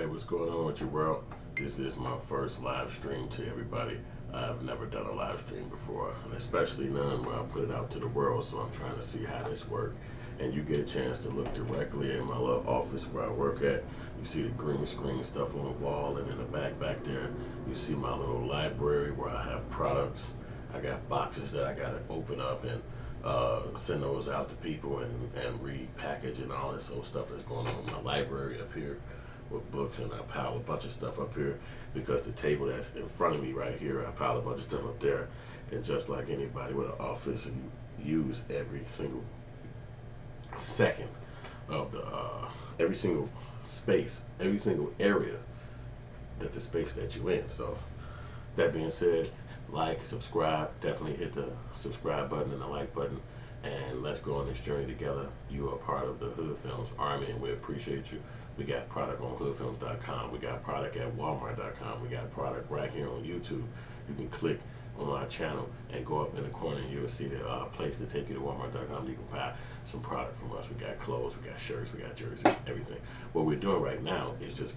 Hey, what's going on with your world? This is my first live stream to everybody. I've never done a live stream before, and especially none where I put it out to the world, so I'm trying to see how this works. And you get a chance to look directly in my little office where I work at. You see the green screen stuff on the wall, and in the back there, you see my little library where I have products. I got boxes that I gotta open up and send those out to people and repackage and all this old stuff that's going on in my library up here with books, and I pile a bunch of stuff up here because the table that's in front of me right here, I pile a bunch of stuff up there. And just like anybody with an office, you use every single second of the every single space, every single area that the space that you in. So that being said, like, subscribe, definitely hit the subscribe button and the like button, and let's go on this journey together. You are part of the HoodFilms Army, and we appreciate you. We got product on HoodFilms.com. We got product at Walmart.com. We got product right here on YouTube. You can click on our channel and go up in the corner, and you'll see the place to take you to Walmart.com. You can buy some product from us. We got clothes, we got shirts, we got jerseys, everything. What we're doing right now is just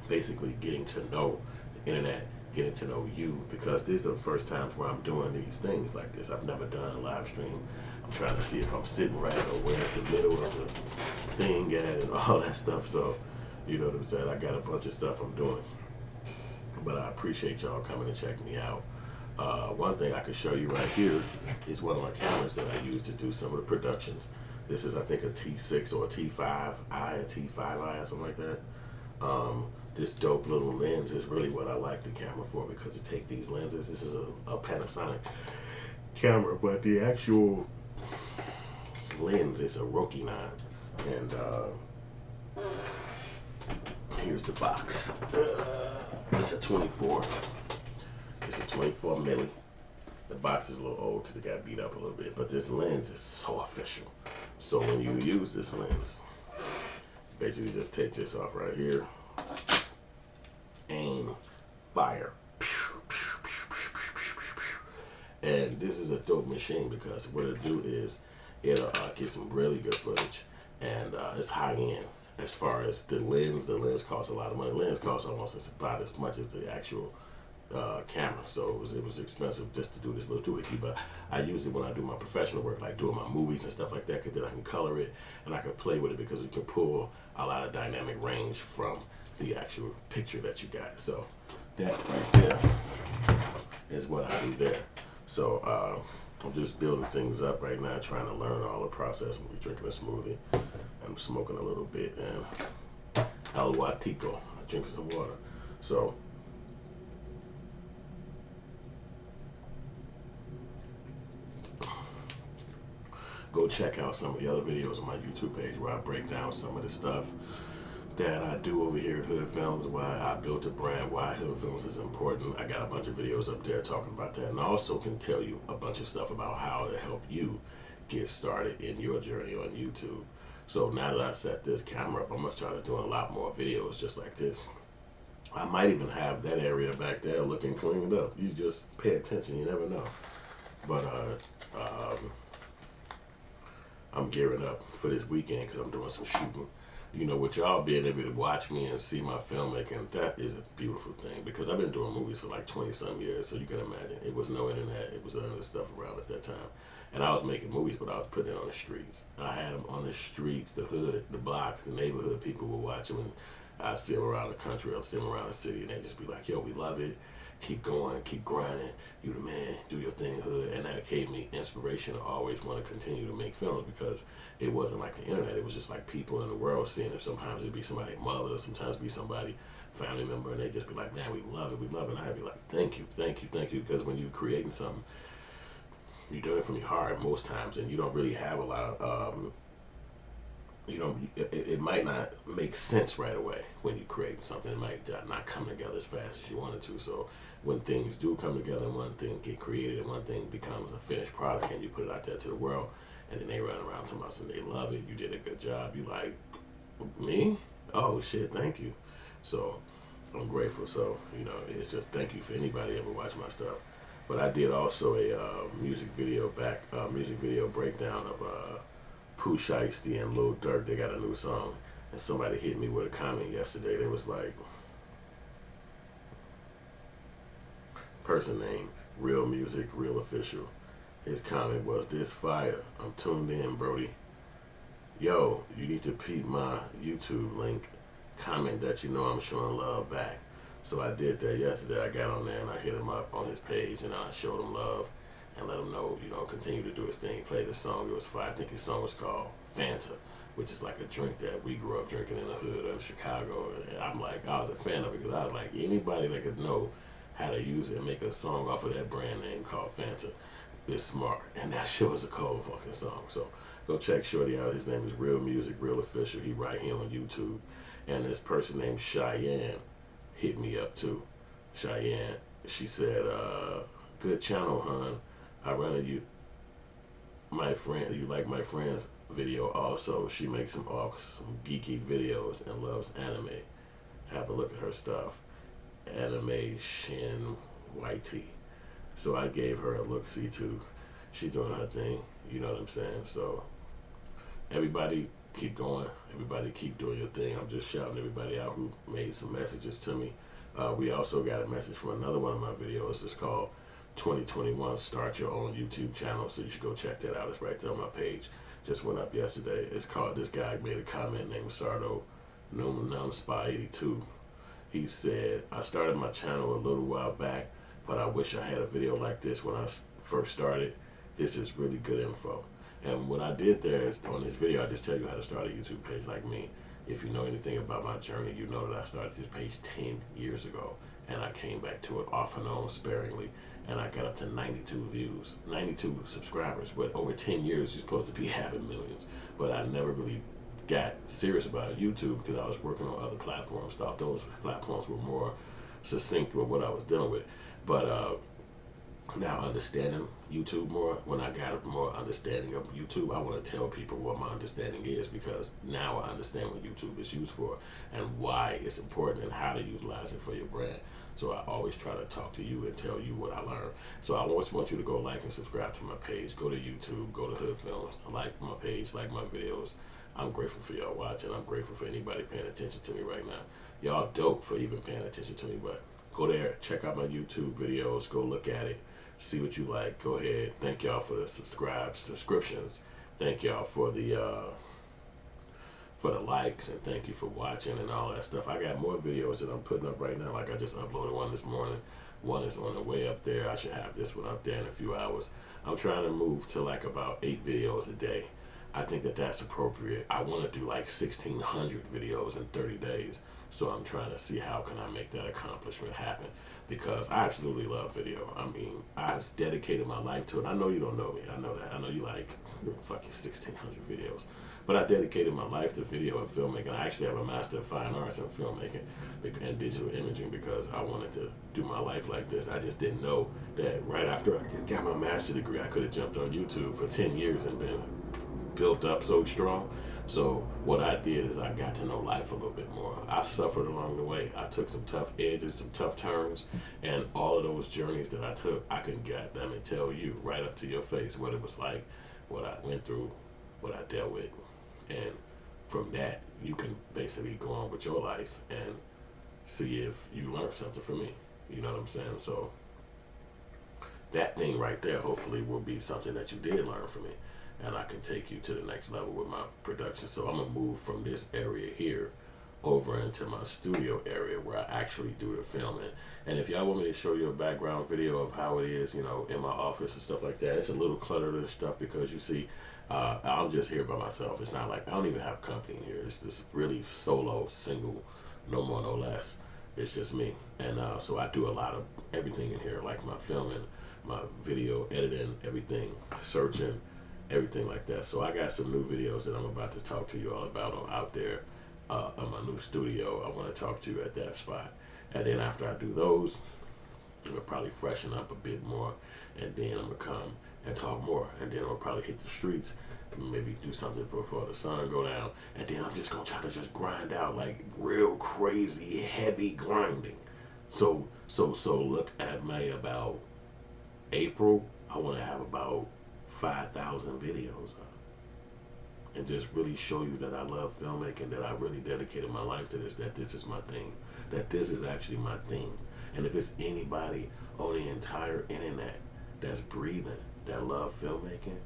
basically getting to know the internet, getting to know you, because these are the first times where I'm doing these things like this. I've never done a live stream. I'm trying to see if I'm sitting right or where's the middle of the thing at and all that stuff. So, you know what I'm saying? I got a bunch of stuff I'm doing. But I appreciate y'all coming to check me out. One thing I could show you right here is one of my cameras that I use to do some of the productions. This is, I think, a T6 or a T5i, a T5i or something like that. This dope little lens is really what I like the camera for, because to take these lenses, this is a Panasonic camera, but the actual lens is a Roki 9. And here's the box. It's a 24. It's a 24 milli. The box is a little old because it got beat up a little bit, but this lens is so official. So when you use this lens, basically just take this off right here, aim, fire. And this is a dope machine because what it'll do is it'll get some really good footage, and it's high end. As far as the lens costs a lot of money. The lens costs almost about as much as the actual camera, so it was expensive just to do this little doohickey. But I use it when I do my professional work, like doing my movies and stuff like that, because then I can color it and I can play with it, because you can pull a lot of dynamic range from the actual picture that you got. So that right there is what I do there. So I'm just building things up right now, trying to learn all the process. I'm drinking a smoothie, I'm smoking a little bit, and El Watico, I'm drinking some water. So go check out some of the other videos on my YouTube page where I break down some of the stuff that I do over here at HoodFilms, why I built a brand, why HoodFilms is important. I got a bunch of videos up there talking about that, and I also can tell you a bunch of stuff about how to help you get started in your journey on YouTube. So now that I set this camera up, I'm gonna start doing a lot more videos just like this. I might even have that area back there looking cleaned up. You just pay attention, you never know. But I'm gearing up for this weekend because I'm doing some shooting. You know, with y'all being able to watch me and see my filmmaking, that is a beautiful thing, because I've been doing movies for like 20-some years, so you can imagine. It was no internet, it was other stuff around at that time. And I was making movies, but I was putting it on the streets. I had them on the streets, the hood, the blocks, the neighborhood. People would watch them, and I'd see them around the country, I'd see them around the city, and they'd just be like, yo, we love it. Keep going, keep grinding, you the man, do your thing, hood. And that gave me inspiration to always want to continue to make films, because it wasn't like the internet. It was just like people in the world seeing it. Sometimes it'd be somebody's mother, sometimes it'd be somebody, family member, and they'd just be like, man, we love it, we love it. And I'd be like, thank you, thank you, thank you. Because when you're creating something, you're doing it from your heart most times, and you don't really have a lot of, it might not make sense right away when you create something. It might not come together as fast as you want it to. So when things do come together, and one thing get created, and one thing becomes a finished product, and you put it out there to the world, and then they run around to us and they love it, you did a good job, you like, me? Oh shit, thank you. So I'm grateful. So, you know, it's just thank you for anybody ever watch my stuff. But I did also a music video breakdown of Pooh Shiesty and Lil Durk. They got a new song, And somebody hit me with a comment yesterday. They was like, person named Real Music, Real Official. His comment was, "This fire. I'm tuned in, Brody. Yo, you need to peep my YouTube link. Comment that you know I'm showing love back." So I did that yesterday. I got on there and I hit him up on his page and I showed him love and let him know, continue to do his thing. He played the song. It was fire. I think his song was called Panther, which is like a drink that we grew up drinking in the hood in Chicago. And I'm like, I was a fan of it because I was like, anybody that could know how to use it and make a song off of that brand name called Panther is smart. And that shit was a cold fucking song. So go check Shorty out. His name is Real Music, Real Official. He right here on YouTube. And this person named Cheyenne hit me up too. Cheyenne, she said, "Good channel, hon. I run a my friend. You like my friend's video also. She makes some geeky videos and loves anime. Have a look at her stuff. Animation YT." So I gave her a look-see too. She doing her thing. You know what I'm saying? So everybody keep going. Everybody keep doing your thing. I'm just shouting everybody out who made some messages to me. We also got a message from another one of my videos. It's called 2021 Start Your Own YouTube Channel. So you should go check that out. It's right there on my page. Just went up yesterday. It's called, this guy made a comment named Sardo Num Spy 82. He said, "I started my channel a little while back, but I wish I had a video like this when I first started. This is really good info." And what I did there is, on this video, I just tell you how to start a YouTube page like me. If you know anything about my journey, you know that I started this page 10 years ago. And I came back to it off and on sparingly. And I got up to 92 views, 92 subscribers. But over 10 years, you're supposed to be having millions. But I never really got serious about YouTube because I was working on other platforms. Thought those platforms were more succinct with what I was dealing with. But now understanding YouTube more, when I got more understanding of YouTube, I want to tell people what my understanding is, because now I understand what YouTube is used for and why it's important and how to utilize it for your brand. So I always try to talk to you and tell you what I learned. So I always want you to go like and subscribe to my page. Go to YouTube, go to HoodFilms, like my page, like my videos. I'm grateful for y'all watching. I'm grateful for anybody paying attention to me right now. Y'all dope for even paying attention to me, but go there, check out my YouTube videos, go look at it. See what you like. Go ahead. Thank y'all for the subscriptions. Thank y'all for the likes, and thank you for watching and all that stuff. I got more videos that I'm putting up right now. Like I just uploaded one this morning. One is on the way up there. I should have this one up there in a few hours. I'm trying to move to like about 8 videos a day. I think that that's appropriate. I want to do like 1,600 videos in 30 days. So I'm trying to see how can I make that accomplishment happen, because I absolutely love video. I mean, I've dedicated my life to it. I know you don't know me. I know that. I know you like fucking 1,600 videos. But I dedicated my life to video and filmmaking. I actually have a Master of Fine Arts in filmmaking and digital imaging because I wanted to do my life like this. I just didn't know that right after I got my master's degree, I could have jumped on YouTube for 10 years and been built up so strong. So what I did is I got to know life a little bit more. I suffered along the way. I took some tough edges, some tough turns, and all of those journeys that I took, I can get them and tell you right up to your face what it was like, what I went through, what I dealt with. And from that, you can basically go on with your life and see if you learned something from me. You know what I'm saying? So that thing right there hopefully will be something that you did learn from me, and I can take you to the next level with my production. So I'm gonna move from this area here over into my studio area where I actually do the filming. And if y'all want me to show you a background video of how it is, in my office and stuff like that, it's a little cluttered and stuff because you see, I'm just here by myself. It's not like I don't even have company in here. It's this really solo, single, no more, no less. It's just me. And so I do a lot of everything in here, like my filming, my video editing, everything, searching, everything like that. So I got some new videos that I'm about to talk to you all about out there on my new studio. I want to talk to you at that spot. And then after I do those, I'm going to probably freshen up a bit more, and then I'm going to come and talk more, and then I'll probably hit the streets, maybe do something before the sun go down, and then I'm just going to try to just grind out like real crazy heavy grinding. So look at May, about April, I want to have about 5,000 videos up. and just really show you that I love filmmaking, that I really dedicated my life to this, that this is my thing, that this is actually my thing. And if it's anybody on the entire internet that's breathing, that love filmmaking,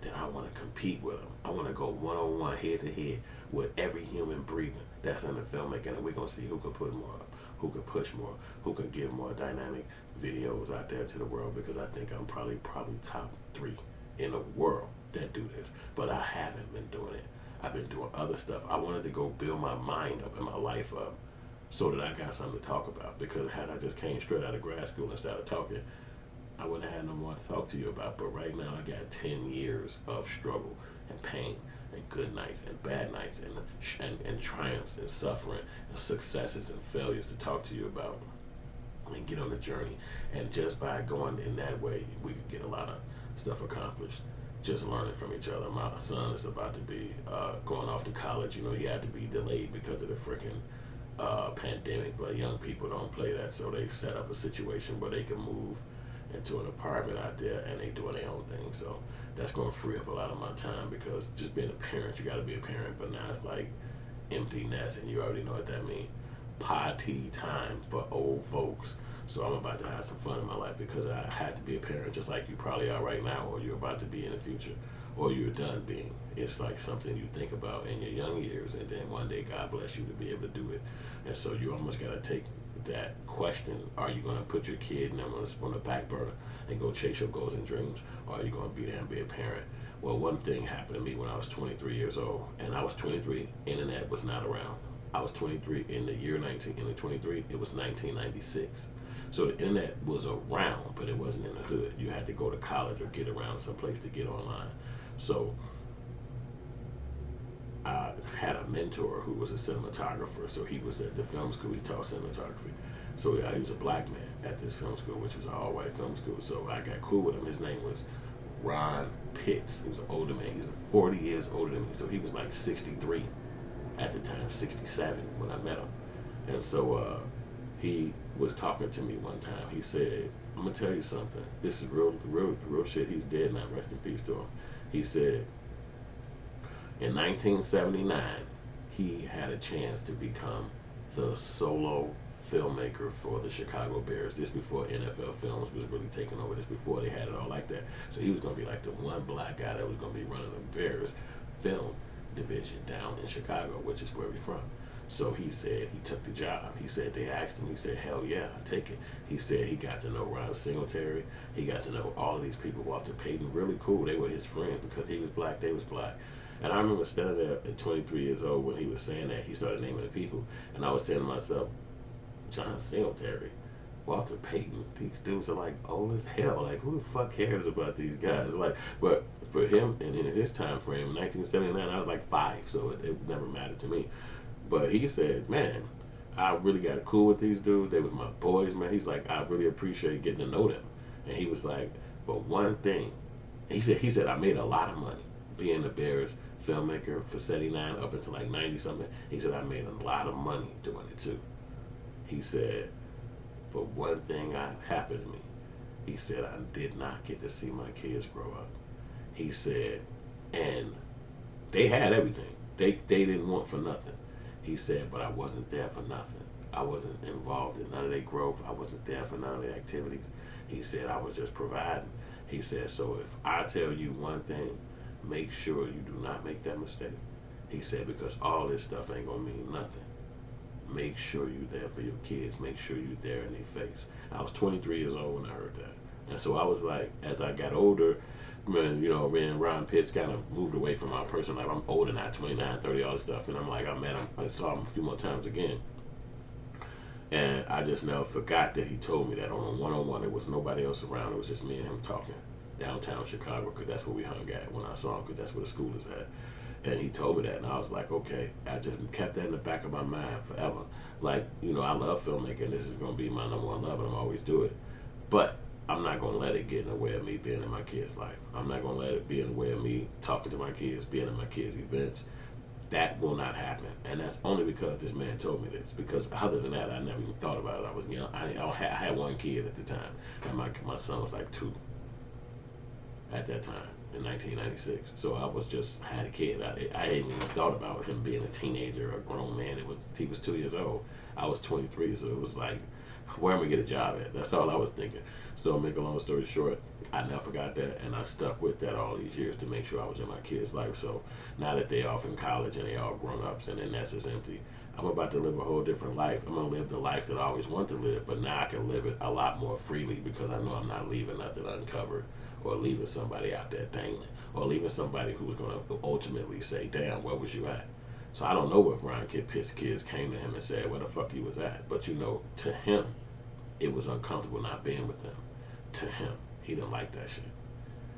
then I want to compete with them. I want to go one-on-one, head-to-head with every human breathing that's in the filmmaking, and we're going to see who can put more up, who can push more, who can give more dynamic videos out there to the world, because I think I'm probably top 3 in the world that do this. But I haven't been doing it. I've been doing other stuff. I wanted to go build my mind up and my life up so that I got something to talk about, because had I just came straight out of grad school and started talking, I wouldn't have had no more to talk to you about. But right now I got 10 years of struggle and pain and good nights and bad nights and triumphs and suffering and successes and failures to talk to you about and get on the journey. And just by going in that way, we could get a lot of stuff accomplished. Just learning from each other. My son is about to be going off to college. You know, he had to be delayed because of the freaking pandemic, but young people don't play that, so they set up a situation where they can move into an apartment out there and they doing their own thing. So that's going to free up a lot of my time, because just being a parent, you got to be a parent, but now it's like empty nest, and you already know what that means. Party time for old folks. So I'm about to have some fun in my life, because I had to be a parent just like you probably are right now, or you're about to be in the future, or you're done being. It's like something you think about in your young years, and then one day God bless you to be able to do it. And so you almost got to take that question, are you going to put your kid on the back burner and go chase your goals and dreams, or are you going to be there and be a parent? Well, one thing happened to me when I was 23 years old, and I was 23, internet was not around. I was 23 in the year 1923, it was 1996. So the internet was around, but it wasn't in the hood. You had to go to college or get around someplace to get online. So I had a mentor who was a cinematographer. So he was at the film school. He taught cinematography. So he was a black man at this film school, which was an all-white film school. So I got cool with him. His name was Ron Pitts. He was an older man. He was 40 years older than me. So he was like 63 at the time, 67 when I met him. And so he was talking to me one time. He said, I'm going to tell you something. This is real shit. He's dead now. Rest in peace to him. He said, in 1979, he had a chance to become the solo filmmaker for the Chicago Bears. This before NFL Films was really taking over. This before they had it all like that. So he was going to be like the one black guy that was going to be running the Bears film division down in Chicago, which is where we're from. So he said he took the job. He said they asked him. He said, hell yeah, I'll take it. He said he got to know Ron Singletary. He got to know all of these people. Walter Payton, really cool. They were his friends because he was black, they was black. And I remember standing there at 23 years old when he was saying that. He started naming the people. And I was saying to myself, John Singletary, Walter Payton, these dudes are like old as hell. Like, who the fuck cares about these guys? Like, but for him, and in his time frame, 1979, I was like 5, so it never mattered to me. But he said, man, I really got cool with these dudes. They was my boys, man. He's like, I really appreciate getting to know them. And he was like, but one thing, he said, I made a lot of money being the Bears filmmaker for 79 up until like 90 something. He said, I made a lot of money doing it too. He said, but one thing happened to me. He said, I did not get to see my kids grow up. He said, and they had everything. They didn't want for nothing. He said, but I wasn't there for nothing. I wasn't involved in none of their growth. I wasn't there for none of their activities. He said, I was just providing. He said, so if I tell you one thing, make sure you do not make that mistake. He said, because all this stuff ain't gonna mean nothing. Make sure you're there for your kids. Make sure you're there in their face. I was 23 years old when I heard that. And so I was like, as I got older, man, me and Ron Pitts kind of moved away from our personal life. I'm older now, 29, 30, all this stuff. And I'm like, I met him, I saw him a few more times again. And I just never forgot that he told me that on a one-on-one. There was nobody else around. It was just me and him talking downtown Chicago, because that's where we hung at when I saw him, because that's where the school is at. And he told me that, and I was like, okay. I just kept that in the back of my mind forever. Like, I love filmmaking. This is going to be my number one love, and I'm always do it. But I'm not going to let it get in the way of me being in my kids' life. I'm not going to let it be in the way of me talking to my kids, being at my kids' events. That will not happen. And that's only because this man told me this. Because other than that, I never even thought about it. I was young. I had one kid at the time, and my son was like 2 at that time. in 1996. So I was just had a kid. I hadn't even thought about him being a teenager or a grown man. He was 2 years old. I was 23, so it was like, where am I gonna get a job at? That's all I was thinking. So make a long story short, I never forgot that, and I stuck with that all these years to make sure I was in my kids' life. So now that they off in college and they all grown ups and their nest is empty, I'm about to live a whole different life. I'm gonna live the life that I always wanted to live, but now I can live it a lot more freely because I know I'm not leaving nothing uncovered or leaving somebody out there dangling or leaving somebody who's gonna ultimately say, damn, where was you at? So I don't know if Ron Kid Pitt's kids came to him and said where the fuck he was at, but you know, to him, it was uncomfortable not being with them. To him, he didn't like that shit.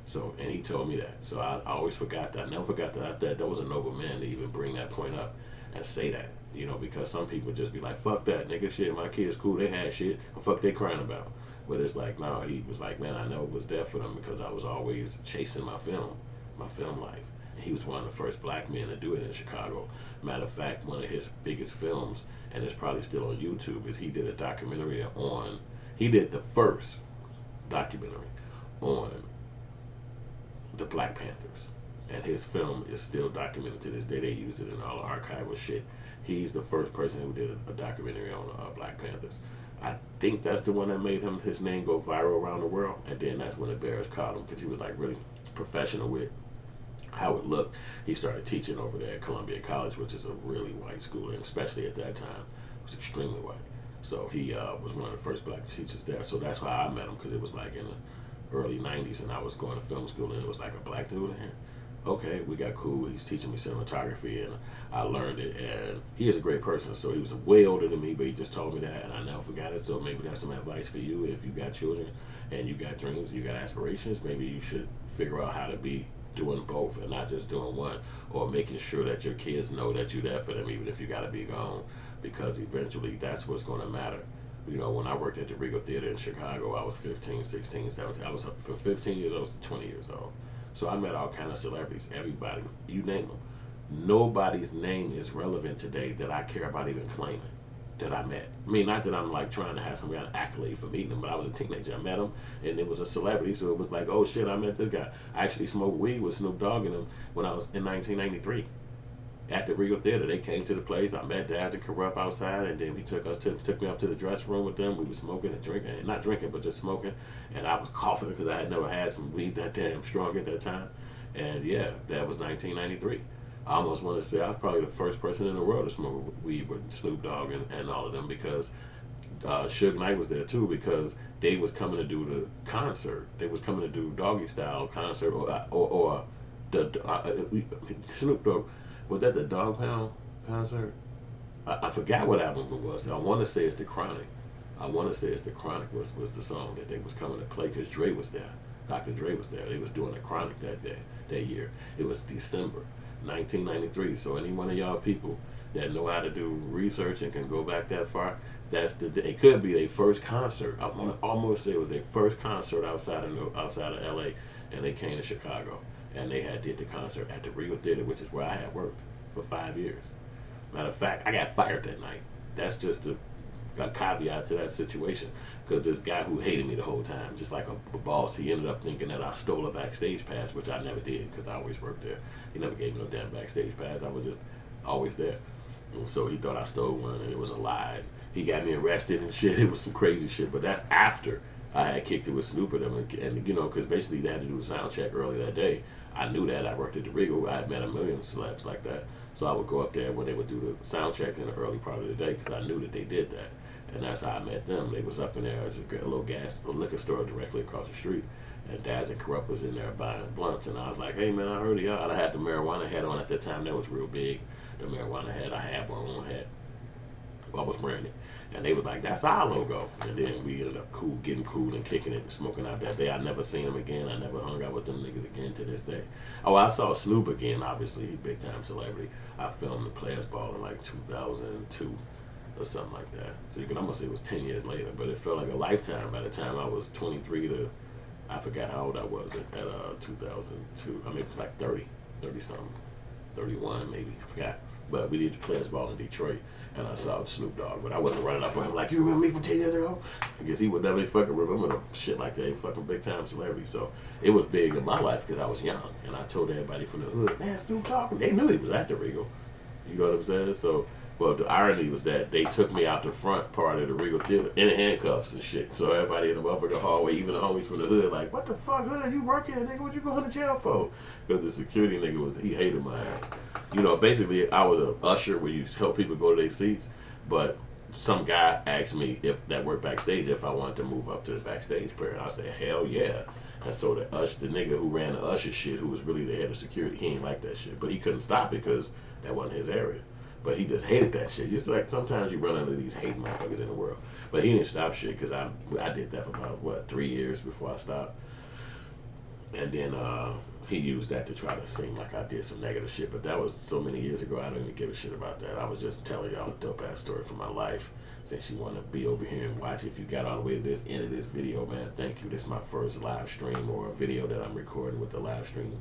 So, and he told me that. So I always forgot that. I never forgot that. I thought that was a noble man to even bring that point up and say that. You know, because some people just be like, fuck that, nigga, shit, my kids cool, they had shit, and fuck they crying about. But it's like, no, he was like, man, I never was there for them because I was always chasing my film life. And he was one of the first black men to do it in Chicago. Matter of fact, one of his biggest films, and it's probably still on YouTube, is he did a documentary he did the first documentary on the Black Panthers. And his film is still documented to this day. They use it in all the archival shit. He's the first person who did a documentary on Black Panthers. I think that's the one that made his name go viral around the world. And then that's when the Bears called him because he was like really professional with how it looked. He started teaching over there at Columbia College, which is a really white school, and especially at that time, it was extremely white. So he was one of the first black teachers there. So that's why I met him, because it was like in the early 90s, and I was going to film school, and it was like a black dude in here. Okay, we got cool. He's teaching me cinematography, and I learned it. And he is a great person. So he was way older than me, but he just told me that, and I never forgot it. So maybe that's some advice for you. If you got children and you got dreams, you got aspirations, maybe you should figure out how to be doing both and not just doing one, or making sure that your kids know that you're there for them, even if you got to be gone, because eventually that's what's going to matter. You know, when I worked at the Regal Theater in Chicago, I was 15, 16, 17. I was up from 15 years old to 20 years old. So I met all kind of celebrities, everybody, you name them. Nobody's name is relevant today that I care about even claiming that I met. I mean, not that I'm like trying to have some kind of accolade for meeting them, but I was a teenager. I met him, and it was a celebrity, so it was like, oh shit, I met this guy. I actually smoked weed with Snoop Dogg and him when I was in 1993. At the Regal Theater, they came to the place. I met Daz and Corrupt outside, and then he took me up to the dressing room with them. We were smoking and drinking, not drinking, but just smoking. And I was coughing because I had never had some weed that damn strong at that time. And yeah, that was 1993. I almost want to say I was probably the first person in the world to smoke weed with Snoop Dogg and all of them, because Suge Knight was there too, because they was coming to do the concert. They was coming to do Doggy Style concert or Snoop Dogg. Was that the Dog Pound concert? I forgot what album it was. I want to say it's The Chronic. I want to say it's The Chronic was the song that they was coming to play, because Dre was there. Dr. Dre was there. They was doing The Chronic that year. It was December 1993. So any one of y'all people that know how to do research and can go back that far, that's the day. It could be their first concert. I want to almost say it was their first concert outside of LA, and they came to Chicago. And they did the concert at the Regal Theater, which is where I had worked for 5 years. Matter of fact, I got fired that night. That's just a caveat to that situation, because this guy who hated me the whole time, just like a boss, he ended up thinking that I stole a backstage pass, which I never did, because I always worked there. He never gave me no damn backstage pass. I was just always there. And so he thought I stole one, and it was a lie. He got me arrested and shit. It was some crazy shit, but that's after I had kicked it with Snoop and them, and you know, because basically they had to do the sound check early that day. I knew that. I worked at the Regal. I had met a million celebs like that. So I would go up there when they would do the sound checks in the early part of the day, because I knew that they did that. And that's how I met them. They was up in there. There's a little liquor store directly across the street. And Daz and Corrupt was in there buying blunts. And I was like, hey, man, I heard of y'all. I had the marijuana hat on at that time. That was real big. The marijuana hat. I had my own hat. I was wearing it. And they was like, that's our logo. And then we ended up getting cool and kicking it and smoking out that day. I never seen them again. I never hung out with them niggas again to this day. Oh, I saw Snoop again, obviously. He big time celebrity. I filmed the Players Ball in like 2002 or something like that. So you can almost say it was 10 years later, but it felt like a lifetime by the time I was 23 to, I forgot how old I was at 2002. I mean, it was like 30 something, 31 maybe, I forgot. But we did the Players Ball in Detroit, and I saw Snoop Dogg. But I wasn't running up on him like, you remember me from 10 years ago? Because he would never fucking remember the shit like that. He fucking big time celebrity. So it was big in my life because I was young, and I told everybody from the hood, man, Snoop Dogg. And they knew he was at the Regal. You know what I'm saying? So, well, the irony was that they took me out the front part of the Regal Theater in handcuffs and shit. So everybody in the motherfucking hallway, even the homies from the hood, like, what the fuck, hood? You working, nigga? What you going to jail for? Because the security nigga he hated my ass. You know, basically, I was a usher where you help people go to their seats, but some guy asked me if that worked backstage if I wanted to move up to the backstage period. I said, hell yeah. And so the nigga who ran the usher shit, who was really the head of security, he ain't like that shit. But he couldn't stop it because that wasn't his area. But he just hated that shit. Just like sometimes you run into these hate motherfuckers in the world. But he didn't stop shit because I did that for about, 3 years before I stopped. And then he used that to try to seem like I did some negative shit. But that was so many years ago, I don't even give a shit about that. I was just telling y'all a dope-ass story from my life. Since you want to be over here and watch, if you got all the way to this end of this video, man, thank you. This is my first live stream or a video that I'm recording with the live stream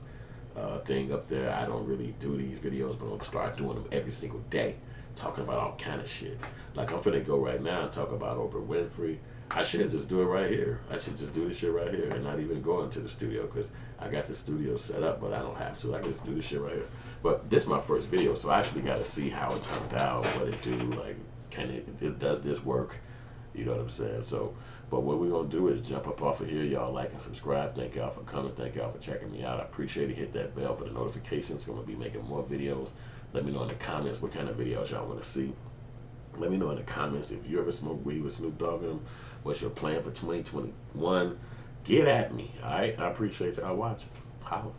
thing up there. I don't really do these videos, but I'm gonna start doing them every single day, talking about all kind of shit. Like I'm finna go right now and talk about Oprah Winfrey. I should just do it right here. I should just do this shit right here and not even go into the studio because I got the studio set up, but I don't have to. I can just do this shit right here. But this is my first video, so I actually got to see how it turned out, what it do, like does this work? You know what I'm saying? So, but what we're going to do is jump up off of here. Y'all like and subscribe. Thank y'all for coming. Thank y'all for checking me out. I appreciate it. Hit that bell for the notifications. I'm going to be making more videos. Let me know in the comments what kind of videos y'all want to see. Let me know in the comments if you ever smoke weed with Snoop Dogg in them. What's your plan for 2021? Get at me. All right? I appreciate y'all watching. Holla.